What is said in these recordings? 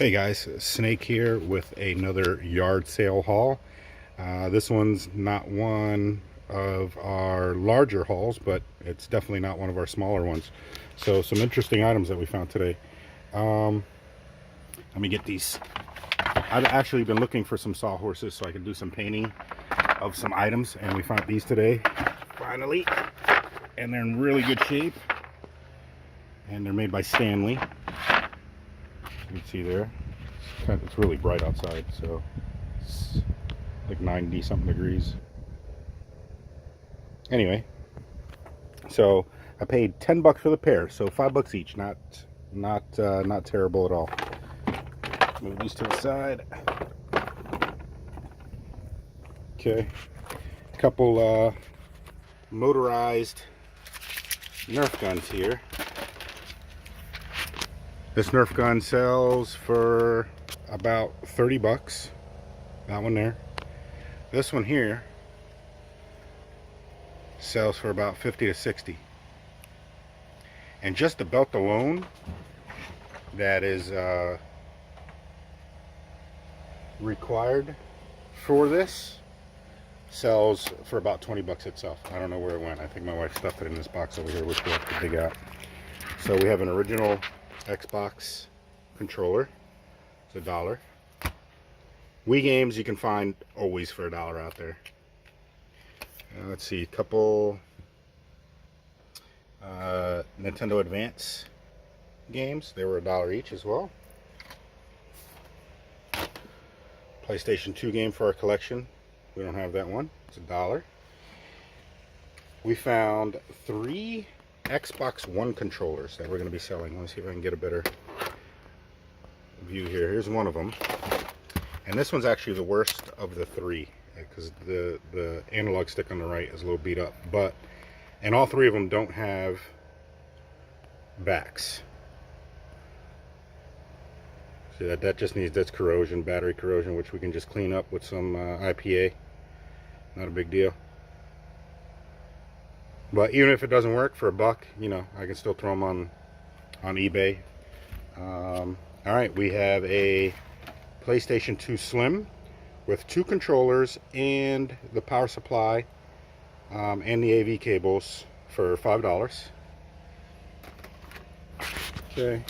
Hey guys, Snake here with another yard sale haul. This one's not one of our larger hauls, but it's definitely not one of our smaller ones. So some interesting items that we found today. Let me get these. I've actually been looking for some sawhorses so I can do some painting of some items, and we found these today, finally. And they're in really good shape. And they're made by Stanley. You can see there, it's really bright outside, so it's like 90 something degrees. Anyway, so I paid 10 bucks for the pair, so $5 each. Not terrible at all. Move these to the side. Okay, a couple motorized Nerf guns here. This Nerf gun sells for about 30 bucks. That one there. This one here sells for about 50 to 60. And just the belt alone that is required for this sells for about 20 bucks itself. I don't know where it went. I think my wife stuffed it in this box over here, which we have to dig out. So we have an original Xbox controller. It's $1. Wii games you can find always for $1 out there. Let's see, a couple Nintendo Advance games. They were $1 each as well. PlayStation 2 game for our collection. We don't have that one. It's $1. We found 3 Xbox One controllers that we're going to be selling. Let me see if I can get a better view here. Here's one of them, and this one's actually the worst of the 3 because the analog stick on the right is a little beat up, and all 3 of them don't have backs. See that just needs, that's corrosion, battery corrosion, which we can just clean up with some IPA. Not a big deal. But even if it doesn't work, for $1, you know, I can still throw them on eBay. All right, we have a PlayStation 2 Slim with 2 controllers and the power supply and the AV cables for $5. Okay,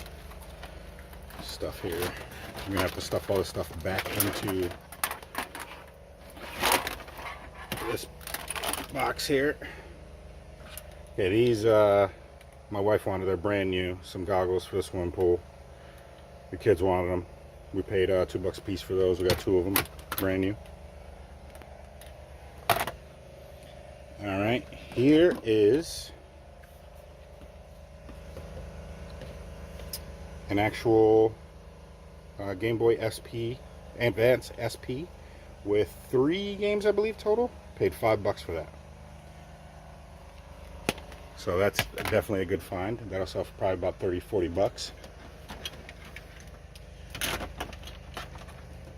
stuff here. I'm gonna have to stuff all this stuff back into this box here. Okay, these my wife wanted. They're brand new. Some goggles for the swimming pool. The kids wanted them. We paid $2 a piece for those. We got 2 of them, brand new. All right, here is an actual Game Boy SP, Advance SP, with 3 games, I believe, total. Paid $5 for that. So that's definitely a good find. That'll sell for probably about 30-40 bucks.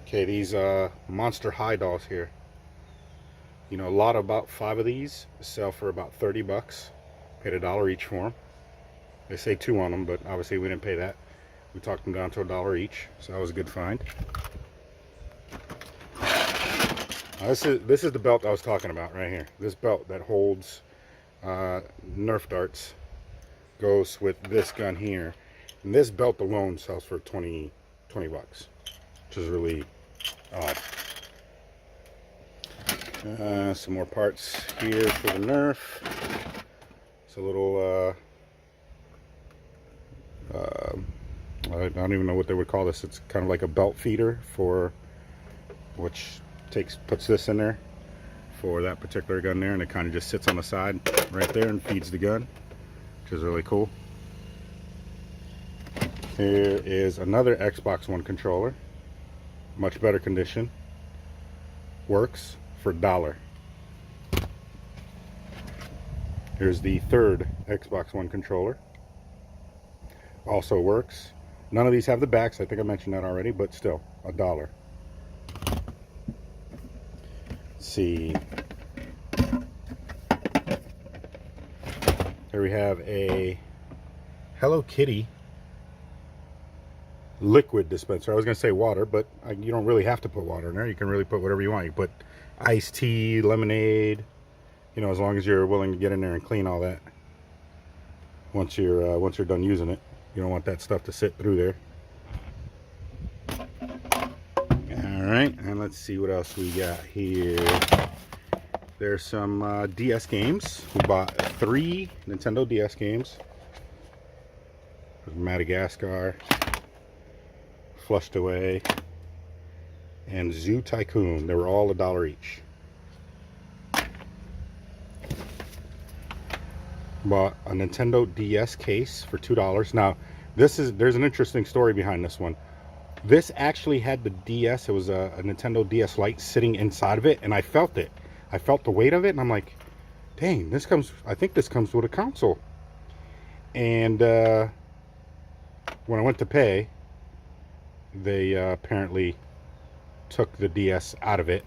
Okay, these Monster High dolls here. You know, about 5 of these sell for about 30 bucks. Paid $1 each for them. They say 2 on them, but obviously we didn't pay that. We talked them down to $1 each, so that was a good find. This is the belt I was talking about right here. This belt that holds Nerf darts goes with this gun here, and this belt alone sells for 20 bucks, which is really odd. Some more parts here for the Nerf. It's a little I don't even know what they would call this. It's kind of like a belt feeder for which puts this in there for that particular gun there, and it kind of just sits on the side right there and feeds the gun, which is really cool. Here is another Xbox One controller, much better condition, works for $1. Here's the 3rd Xbox One controller, also works. None of these have the backs, I think I mentioned that already, but still $1. Let's see. Here we have a Hello Kitty liquid dispenser. I was going to say water, but you don't really have to put water in there. You can really put whatever you want. You put iced tea, lemonade, you know, as long as you're willing to get in there and clean all that. Once you're done using it, you don't want that stuff to sit through there. All right, and let's see what else we got here. There's some DS games. We bought 3 Nintendo DS games. Madagascar, Flushed Away, and Zoo Tycoon. They were all $1 each. Bought a Nintendo DS case for $2. Now, there's an interesting story behind this one. This actually had the DS. It was a Nintendo DS Lite sitting inside of it, and I felt it. I felt the weight of it, and I'm like, dang, I think this comes with a console. And when I went to pay, they apparently took the DS out of it.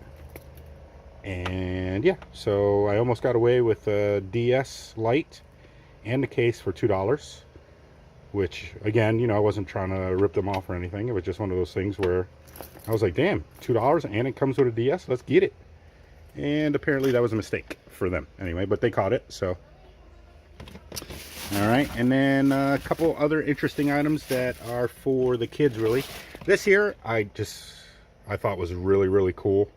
And yeah, so I almost got away with a DS Lite and the case for $2. Which, again, you know, I wasn't trying to rip them off or anything. It was just one of those things where I was like, damn, $2 and it comes with a DS, let's get it. And apparently that was a mistake for them anyway, but they caught it, so. All right, and then a couple other interesting items that are for the kids, really. This here, I thought was really, really cool.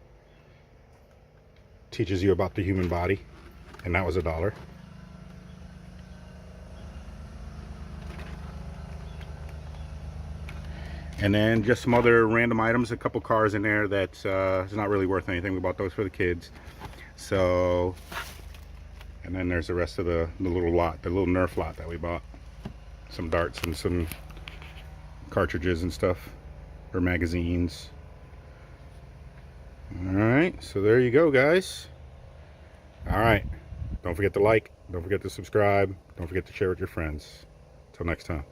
Teaches you about the human body, and that was $1. And then just some other random items, a couple cars in there that is not really worth anything. We bought those for the kids. So, and then there's the rest of the little lot, the little Nerf lot that we bought. Some darts and some cartridges and stuff, or magazines. Alright, so there you go, guys. Alright, don't forget to like, don't forget to subscribe, don't forget to share with your friends. Till next time.